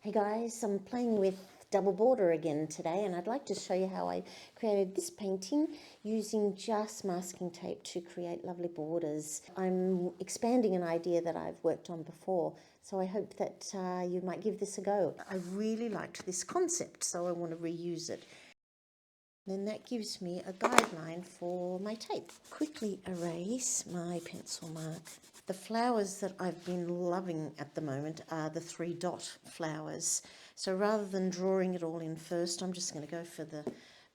Hey guys, I'm playing with double border again today, and I'd like to show you how I created this painting using just masking tape to create lovely borders. I'm expanding an idea that I've worked on before, so I hope that you might give this a go. I really liked this concept, so I want to reuse it. Then that gives me a guideline for my tape. Quickly erase my pencil mark. The flowers that I've been loving at the moment are the 3-dot flowers. So rather than drawing it all in first, I'm just going to go for the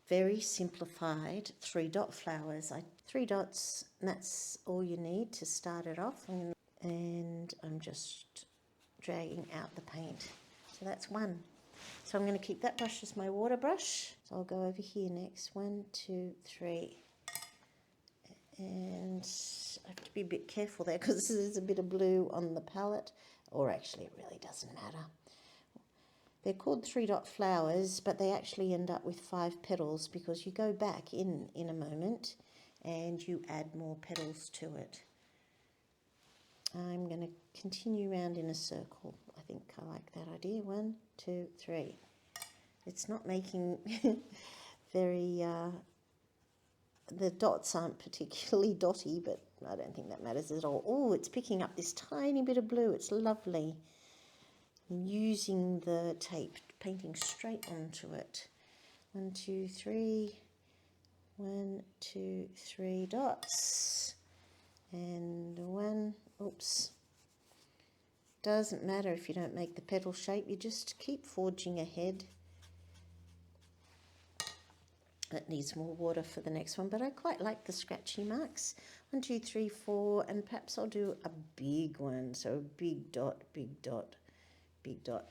very simplified 3-dot flowers. 3 dots, and that's all you need to start it off. And I'm just dragging out the paint. So that's one. So I'm going to keep that brush as my water brush. So I'll go over here next. 1, 2, 3. And I have to be a bit careful there because there's a bit of blue on the palette. Or actually it really doesn't matter. They're called 3-dot flowers, but they actually end up with 5 petals because you go back in a moment and you add more petals to it. I'm going to continue around in a circle. I think I like that idea. 1, 2, 3. It's not making very, the dots aren't particularly dotty, but I don't think that matters at all. Oh, it's picking up this tiny bit of blue. It's lovely. I'm using the tape, painting straight onto it. 1, 2, 3. 1, 2, 3 dots. And 1, oops. Doesn't matter if you don't make the petal shape, you just keep forging ahead. It needs more water for the next one, but I quite like the scratchy marks. 1, 2, 3, 4, and perhaps I'll do a big one. So big dot, big dot, big dot.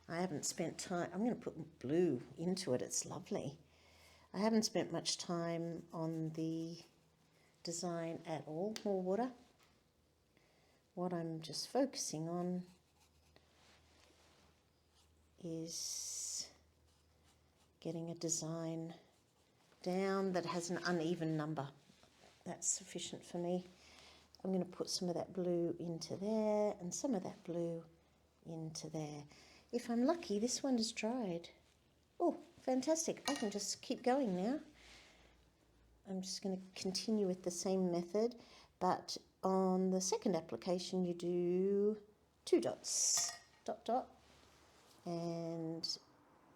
I haven't spent time, I'm going to put blue into it, it's lovely. I haven't spent much time on the design at all. More water. What I'm just focusing on is getting a design down that has an uneven number. That's sufficient for me. I'm going to put some of that blue into there and some of that blue into there. If I'm lucky, this one is dried. Oh, fantastic. I can just keep going now. I'm just going to continue with the same method, but on the second application you do 2 dots, dot, dot, and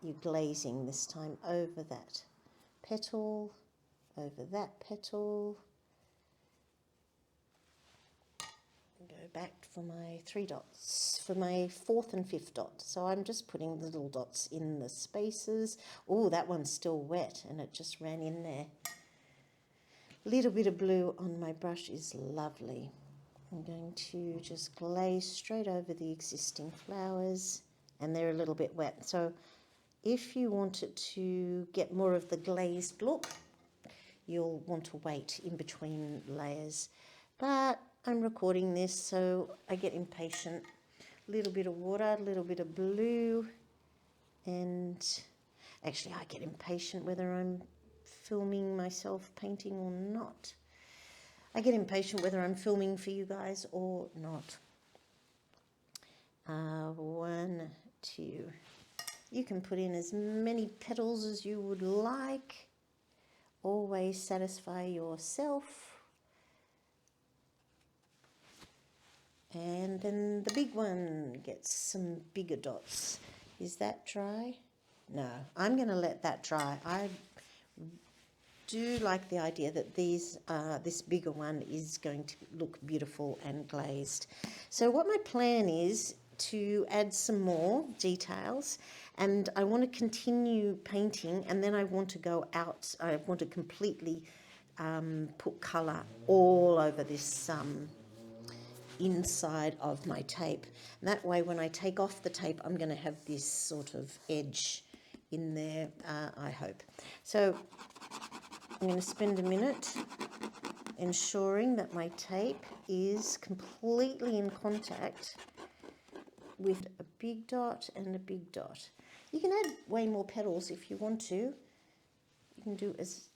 you're glazing this time over that petal, over that petal. Go back for my 3 dots, for my 4th and 5th dot. So I'm just putting the little dots in the spaces. Oh, that one's still wet and it just ran in there. Little bit of blue on my brush is lovely. I'm going to just glaze straight over the existing flowers, and they're a little bit wet. So if you wanted to get more of the glazed look, you'll want to wait in between layers. But I'm recording this, so I get impatient. A little bit of water, a little bit of blue, and actually I get impatient whether I'm filming myself painting or not. I get impatient whether I'm filming for you guys or not. 1, 2. You can put in as many petals as you would like. Always satisfy yourself. And then the big one gets some bigger dots. Is that dry? No, I'm going to let that dry. I do like the idea that this bigger one is going to look beautiful and glazed. So what my plan is to add some more details, and I want to continue painting, and then I want to go out. I want to completely put colour all over this inside of my tape. And that way when I take off the tape, I'm going to have this sort of edge in there, I hope. So I'm going to spend a minute ensuring that my tape is completely in contact with a big dot and a big dot. You can add way more petals if you want to. You can do as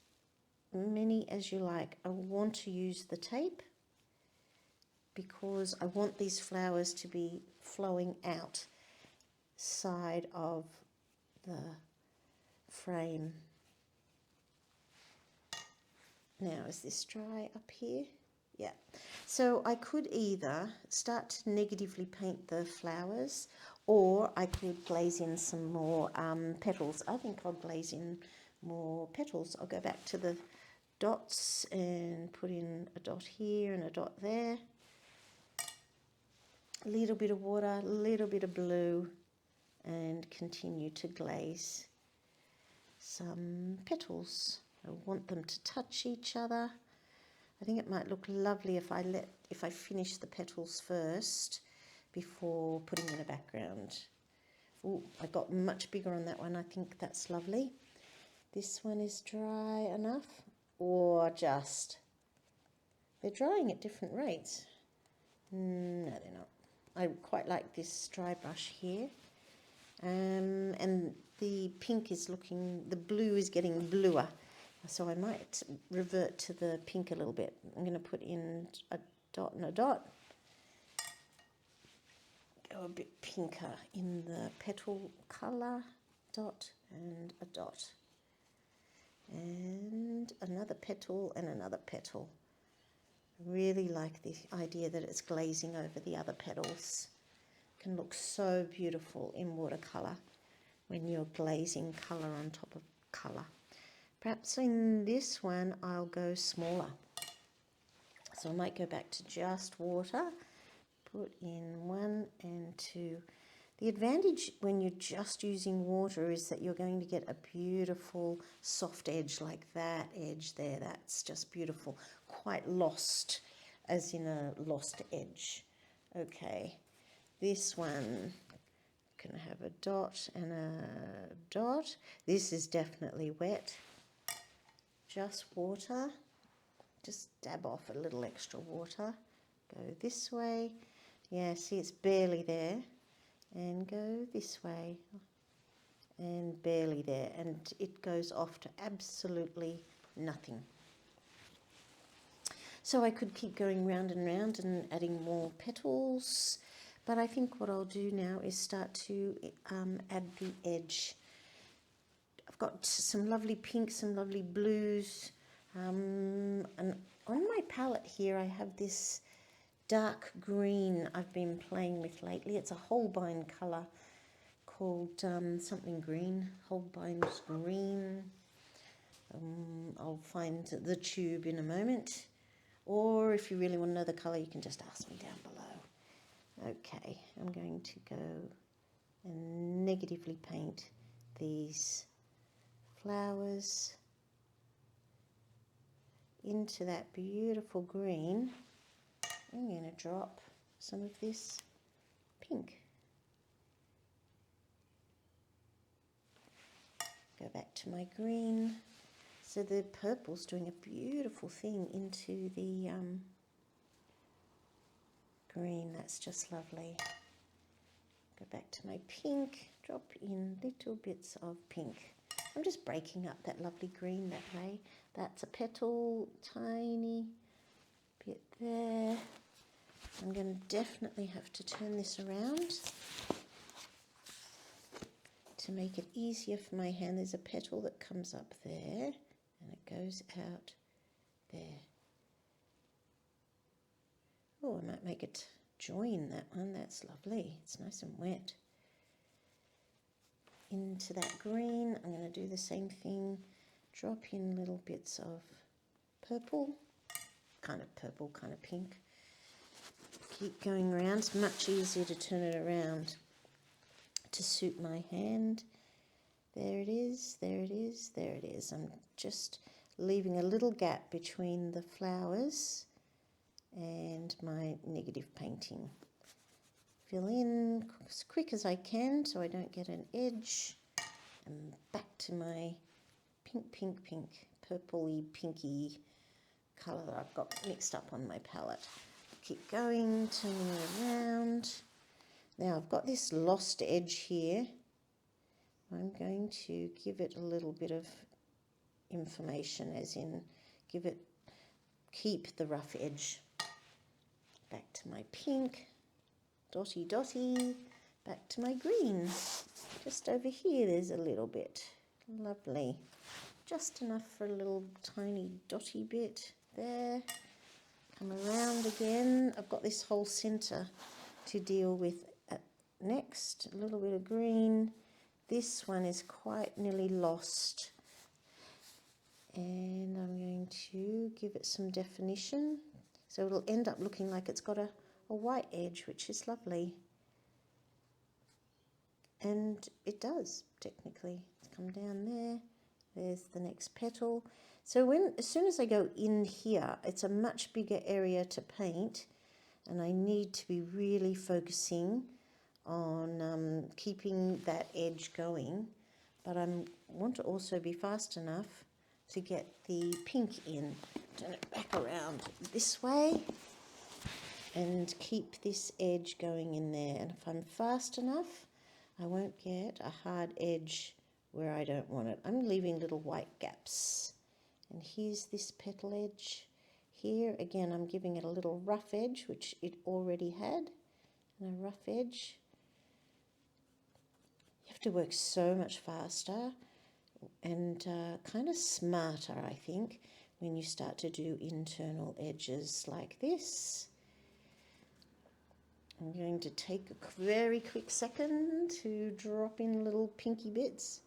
many as you like. I want to use the tape because I want these flowers to be flowing out. side of the frame. Now, is this dry up here? Yeah. So I could either start to negatively paint the flowers, or I could glaze in some more petals. I think I'll glaze in more petals. I'll go back to the dots and put in a dot here and a dot there. A little bit of water, a little bit of blue, and continue to glaze some petals. I want them to touch each other. I think it might look lovely if I finish the petals first before putting in a background. Oh, I got much bigger on that one. I think that's lovely. This one is dry enough, or just, they're drying at different rates. No, they're not. I quite like this dry brush here. And the pink is looking, the blue is getting bluer. So I might revert to the pink a little bit. I'm going to put in a dot and a dot. Go a bit pinker in the petal colour. Dot and a dot. And another petal and another petal. I really like the idea that it's glazing over the other petals. It can look so beautiful in watercolour when you're glazing colour on top of colour. Perhaps in this one I'll go smaller. So I might go back to just water, put in 1 and 2. The advantage when you're just using water is that you're going to get a beautiful soft edge like that edge there. That's just beautiful. Quite lost, as in a lost edge. Okay, this one can have a dot and a dot. This is definitely wet. Just water, just dab off a little extra water, go this way, yeah, see it's barely there, and go this way, and barely there, and it goes off to absolutely nothing. So I could keep going round and round and adding more petals, but I think what I'll do now is start to add the edge. I've got some lovely pinks, some lovely blues, and on my palette here I have this dark green I've been playing with lately. It's a Holbein colour called something green, Holbein's green. I'll find the tube in a moment, or if you really want to know the colour you can just ask me down below. Okay, I'm going to go and negatively paint these flowers into that beautiful green. I'm going to drop some of this pink. Go back to my green. So the purple's doing a beautiful thing into the green. That's just lovely. Go back to my pink. Drop in little bits of pink. I'm just breaking up that lovely green that way. That's a petal, tiny bit there. I'm going to definitely have to turn this around to make it easier for my hand. There's a petal that comes up there and it goes out there. Oh, I might make it join that one. That's lovely. It's nice and wet. Into that green, I'm going to do the same thing. Drop in little bits of purple, kind of pink. Keep going around. It's much easier to turn it around to suit my hand. There it is, there it is, there it is. I'm just leaving a little gap between the flowers and my negative painting. Fill in as quick as I can so I don't get an edge. And back to my pink, purpley, pinky colour that I've got mixed up on my palette. Keep going, turning it around. Now I've got this lost edge here. I'm going to give it a little bit of information, as in keep the rough edge. Back to my pink, dotty, back to my green. Just over here there's a little bit. Lovely. Just enough for a little tiny dotty bit there. Come around again. I've got this whole centre to deal with next. A little bit of green. This one is quite nearly lost. And I'm going to give it some definition. So it'll end up looking like it's got a white edge, which is lovely. And it does, technically. It's come down there. There's the next petal. So as soon as I go in here, it's a much bigger area to paint, and I need to be really focusing on keeping that edge going. But I want to also be fast enough to get the pink in. Turn it back around this way and keep this edge going in there. And if I'm fast enough, I won't get a hard edge where I don't want it. I'm leaving little white gaps. And here's this petal edge. Here again, I'm giving it a little rough edge, which it already had, and a rough edge. You have to work so much faster and kind of smarter, I think, when you start to do internal edges like this. I'm going to take a very quick second to drop in little pinky bits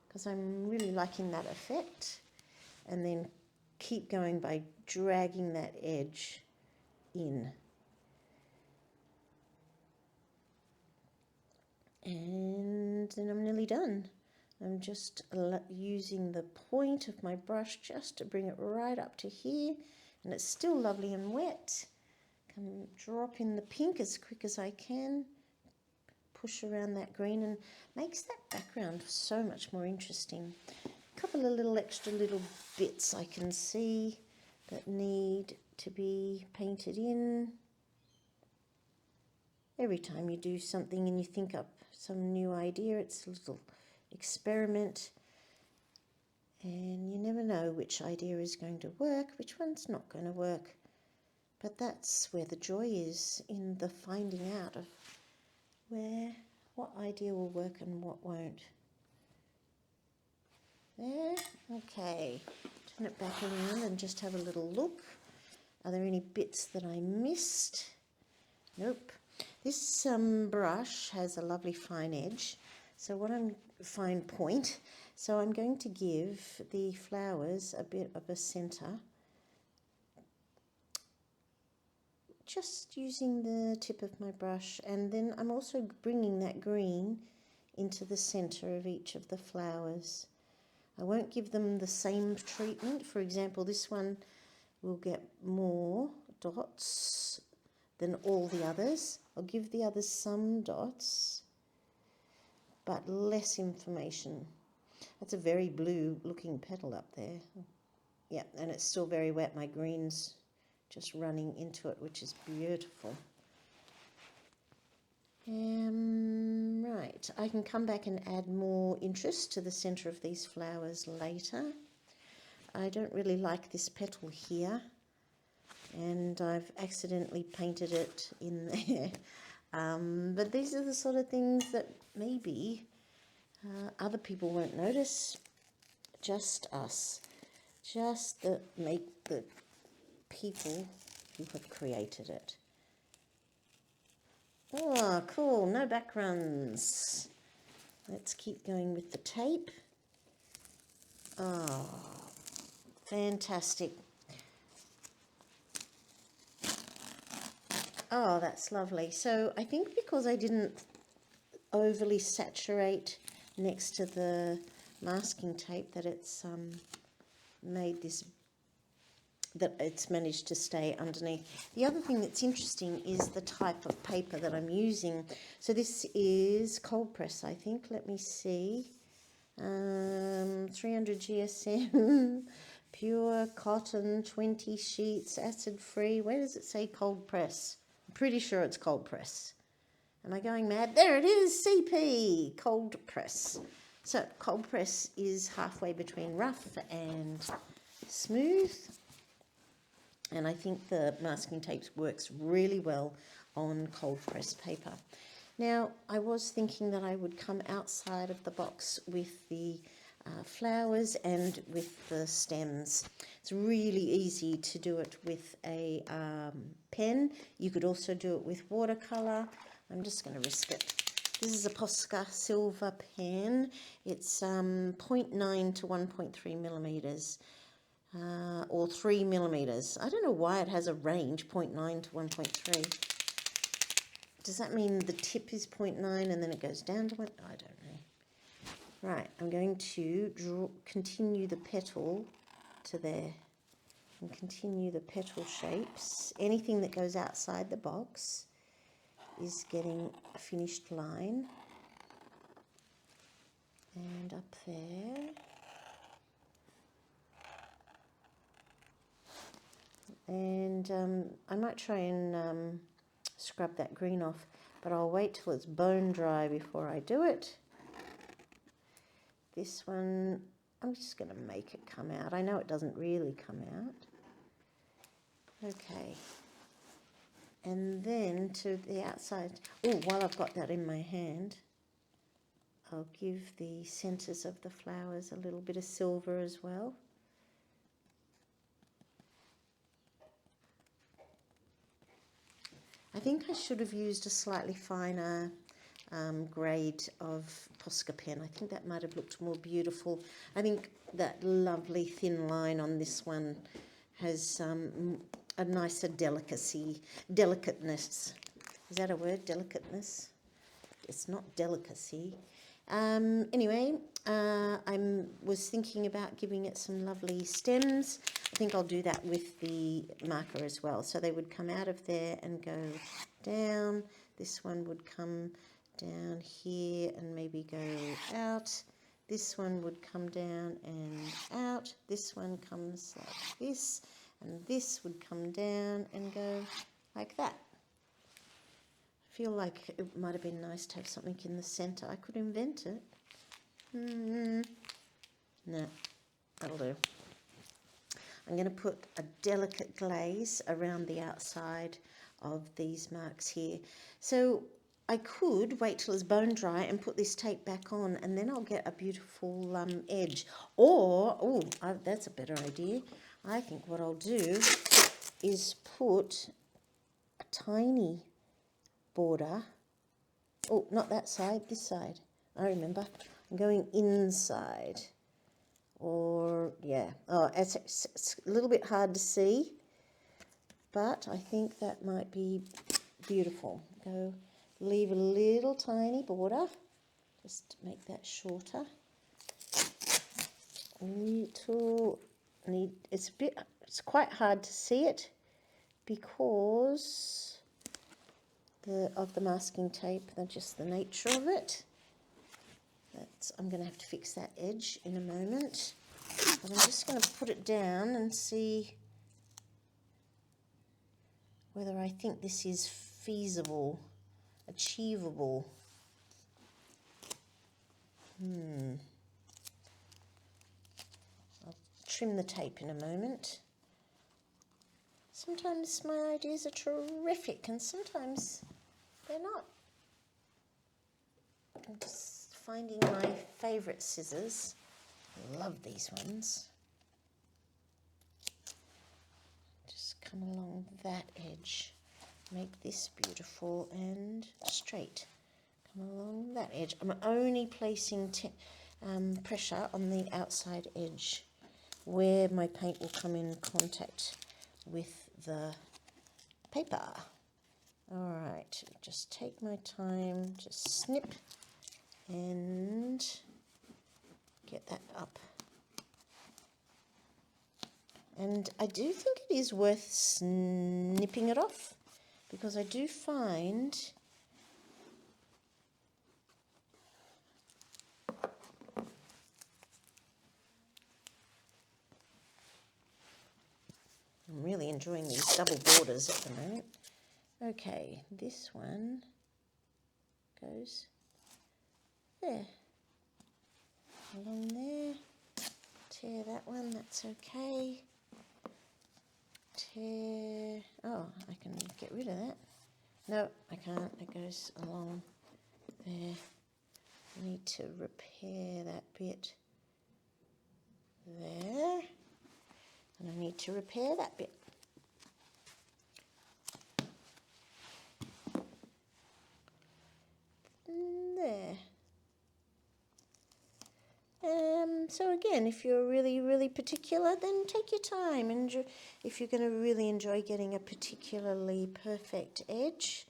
because I'm really liking that effect, and then keep going by dragging that edge in. And then I'm nearly done. I'm just using the point of my brush just to bring it right up to here, and it's still lovely and wet. Can drop in the pink as quick as I can, push around that green, and makes that background so much more interesting. A couple of little extra little bits I can see that need to be painted in. Every time you do something and you think up some new idea, it's a little experiment, and you never know which idea is going to work, which one's not going to work. But that's where the joy is, in the finding out of what idea will work and what won't. There, okay. Turn it back around and just have a little look. Are there any bits that I missed? Nope. This brush has a lovely fine edge. So fine point. So I'm going to give the flowers a bit of a centre. Just using the tip of my brush, and then I'm also bringing that green into the centre of each of the flowers. I won't give them the same treatment. For example, this one will get more dots than all the others. I'll give the others some dots, but less information. That's a very blue looking petal up there. Yeah, and it's still very wet. My green's just running into it, which is beautiful. Right, I can come back and add more interest to the centre of these flowers later. I don't really like this petal here, and I've accidentally painted it in there. But these are the sort of things that maybe other people won't notice, just us, just make the people who have created it. Oh, cool, no backgrounds. Let's keep going with the tape. Oh, fantastic. Oh, that's lovely. So I think because I didn't overly saturate next to the masking tape, that it's made this, that it's managed to stay underneath. The other thing that's interesting is the type of paper that I'm using. So this is cold press, I think. Let me see. 300 GSM, pure cotton, 20 sheets, acid free. Where does it say cold press? I'm pretty sure it's cold press. Am I going mad? There it is, CP, cold press. So cold press is halfway between rough and smooth. And I think the masking tape works really well on cold press paper. Now, I was thinking that I would come outside of the box with the flowers and with the stems. It's really easy to do it with a pen. You could also do it with watercolour. I'm just going to risk it. This is a Posca silver pen. It's 0.9 to 1.3 millimetres. Or 3 millimetres. I don't know why it has a range, 0.9 to 1.3. Does that mean the tip is 0.9 and then it goes down to 1? I don't know. Right, I'm going to continue the petal to there and continue the petal shapes. Anything that goes outside the box is getting a finished line. And up there. And I might try and scrub that green off, but I'll wait till it's bone dry before I do it. This one, I'm just going to make it come out. I know it doesn't really come out. Okay. And then to the outside, oh, while I've got that in my hand, I'll give the centres of the flowers a little bit of silver as well. I think I should have used a slightly finer grade of Posca pen. I think that might have looked more beautiful. I think that lovely thin line on this one has a nicer delicateness. Is that a word, delicateness? It's not delicacy. Anyway, I was thinking about giving it some lovely stems. I think I'll do that with the marker as well. So they would come out of there and go down. This one would come down here and maybe go out. This one would come down and out. This one comes like this. And this would come down and go like that. I feel like it might have been nice to have something in the centre. I could invent it. No, that'll do. I'm going to put a delicate glaze around the outside of these marks here. So I could wait till it's bone dry and put this tape back on, and then I'll get a beautiful edge. Or, oh, that's a better idea. I think what I'll do is put a tiny border. Oh, not that side, this side. I remember. I'm going inside. Or, yeah. Oh, it's a little bit hard to see, but I think that might be beautiful. Go leave a little tiny border. Just make that shorter. It's quite hard to see it because of the masking tape, just the nature of it. I'm going to have to fix that edge in a moment. But I'm just going to put it down and see whether I think this is feasible, achievable. I'll trim the tape in a moment. Sometimes my ideas are terrific and sometimes they're not. I'm just finding my favourite scissors. I love these ones. Just come along that edge. Make this beautiful and straight. Come along that edge. I'm only placing pressure on the outside edge where my paint will come in contact with the paper. All right, just take my time, just snip and get that up. And I do think it is worth snipping it off because I do find I'm really enjoying these double borders at the moment. Okay, this one goes there, along there. Tear that one, that's okay. Tear, oh, I can get rid of that. No, I can't, it goes along There. I need to repair that bit there. And I need to repair that bit. There. So again, if you're really particular, then take your time. And if you're going to really enjoy getting a particularly perfect edge,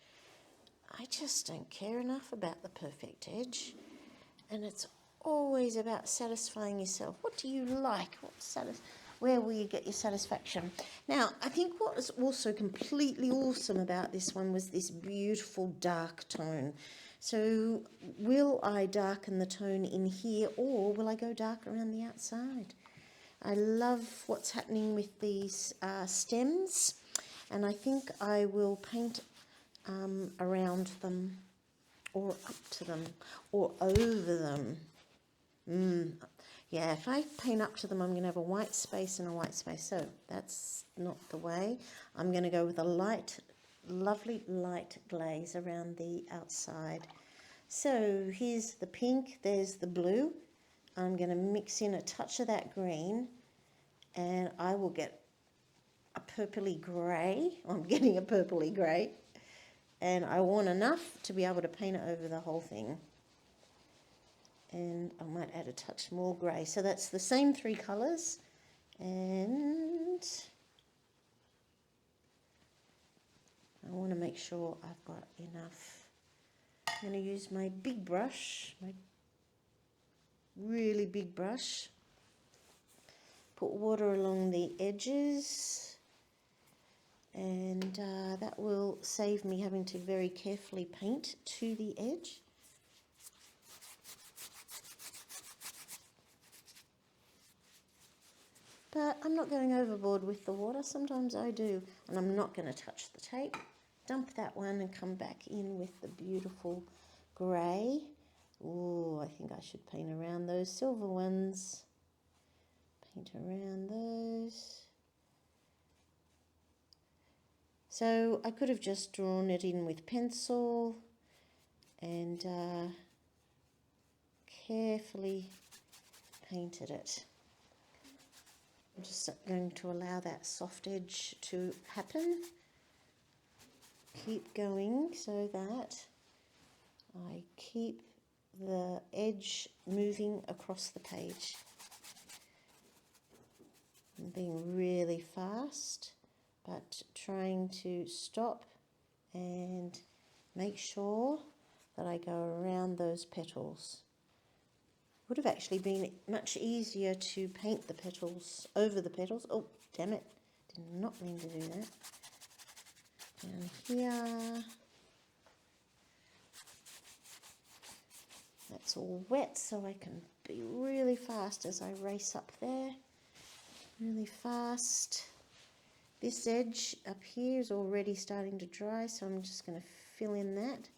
I just don't care enough about the perfect edge. And it's always about satisfying yourself. What do you like? Where will you get your satisfaction? Now, I think what was also completely awesome about this one was this beautiful dark tone. So will I darken the tone in here, or will I go dark around the outside? I love what's happening with these stems, and I think I will paint around them, or up to them, or over them. Yeah, if I paint up to them, I'm going to have a white space and a white space. So that's not the way. I'm going to go with a lovely light glaze around the outside. So here's the pink, there's the blue. I'm going to mix in a touch of that green, and I will get a purpley grey. I'm getting a purpley grey, and I want enough to be able to paint it over the whole thing. And I might add a touch more grey. So that's the same three colours, and I want to make sure I've got enough. I'm going to use my big brush, my really big brush. Put water along the edges, and that will save me having to very carefully paint to the edge. But I'm not going overboard with the water. Sometimes I do. And I'm not going to touch the tape. Dump that one and come back in with the beautiful grey. Oh, I think I should paint around those silver ones. Paint around those. So I could have just drawn it in with pencil and carefully painted it. I'm just going to allow that soft edge to happen. Keep going so that I keep the edge moving across the page. I'm being really fast, but trying to stop and make sure that I go around those petals. Would have actually been much easier to paint the petals over the petals. Oh, damn it. Did not mean to do that. Down here. That's all wet, so I can be really fast as I race up there. Really fast. This edge up here is already starting to dry, so I'm just going to fill in that.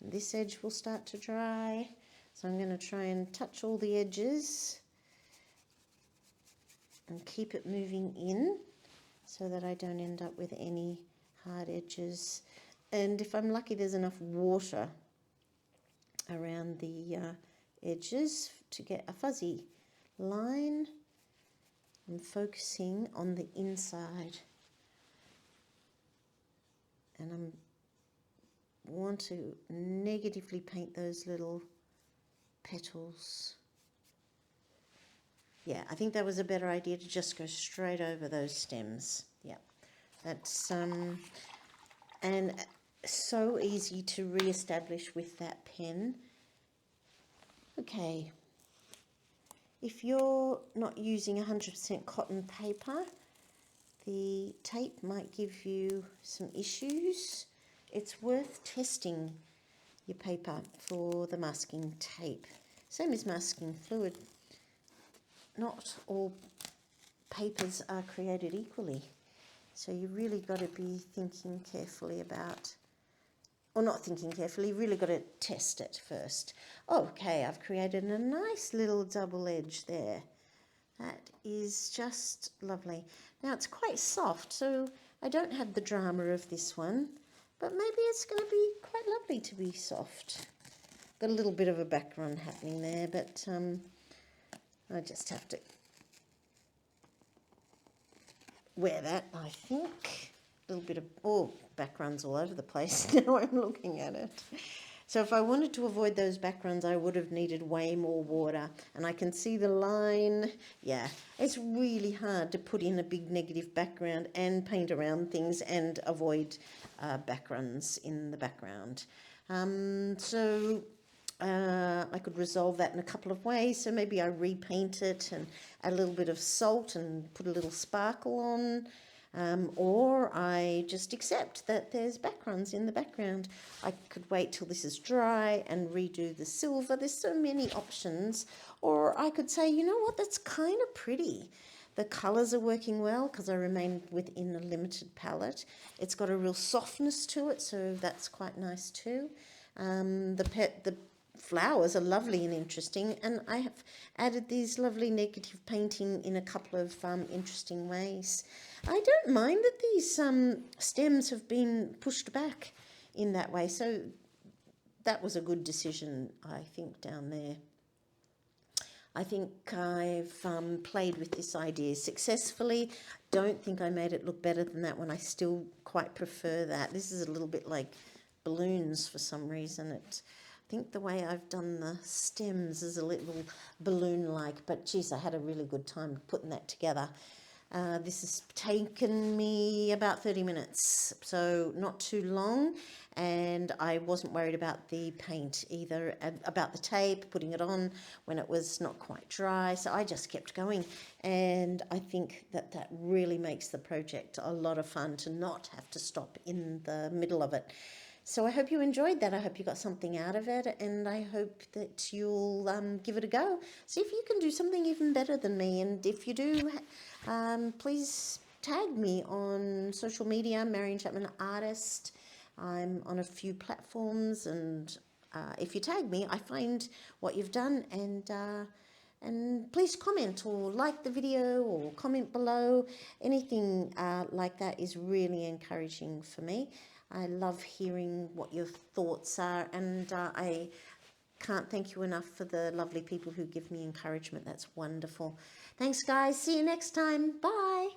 And this edge will start to dry. So I'm going to try and touch all the edges and keep it moving in so that I don't end up with any hard edges. And if I'm lucky, there's enough water around the edges to get a fuzzy line. I'm focusing on the inside, and I want to negatively paint those little petals. Yeah, I think that was a better idea to just go straight over those stems. Yeah, that's and so easy to re-establish with that pen. Okay, if you're not using 100% cotton paper, the tape might give you some issues. It's worth testing your paper for the masking tape. Same as masking fluid. Not all papers are created equally. So you really got to be thinking carefully about, or not thinking carefully, you really got to test it first. Okay, I've created a nice little double edge there. That is just lovely. Now it's quite soft, so I don't have the drama of this one, but maybe it's going to be quite lovely to be soft. got a little bit of a background happening there, but I just have to wear that, I think. A little bit of, oh, backgrounds all over the place now I'm looking at it. So if I wanted to avoid those backgrounds, I would have needed way more water. And I can see the line. Yeah, it's really hard to put in a big negative background and paint around things and avoid backgrounds in the background. So I could resolve that in a couple of ways. So maybe I repaint it and add a little bit of salt and put a little sparkle on. Or I just accept that there's backgrounds in the background. I could wait till this is dry and redo the silver. There's so many options. Or I could say, you know what, that's kind of pretty. The colours are working well because I remain within a limited palette. It's got a real softness to it, so that's quite nice too. The flowers are lovely and interesting, and I have added these lovely negative painting in a couple of interesting ways. I don't mind that these stems have been pushed back in that way, so that was a good decision, I think, down there. I think I've played with this idea successfully. Don't think I made it look better than that one. I still quite prefer that. This is a little bit like balloons for some reason. I think the way I've done the stems is a little balloon-like, but geez, I had a really good time putting that together. This has taken me about 30 minutes, so not too long, and I wasn't worried about the paint either, about the tape, putting it on when it was not quite dry, so I just kept going, and I think that that really makes the project a lot of fun to not have to stop in the middle of it. So I hope you enjoyed that. I hope you got something out of it, and I hope that you'll give it a go. See if you can do something even better than me, and if you do, please tag me on social media, Marion Chapman Artist. I'm on a few platforms, and if you tag me, I find what you've done, and please comment or like the video or comment below. Anything like that is really encouraging for me. I love hearing what your thoughts are, and I can't thank you enough for the lovely people who give me encouragement. That's wonderful. Thanks, guys. See you next time. Bye.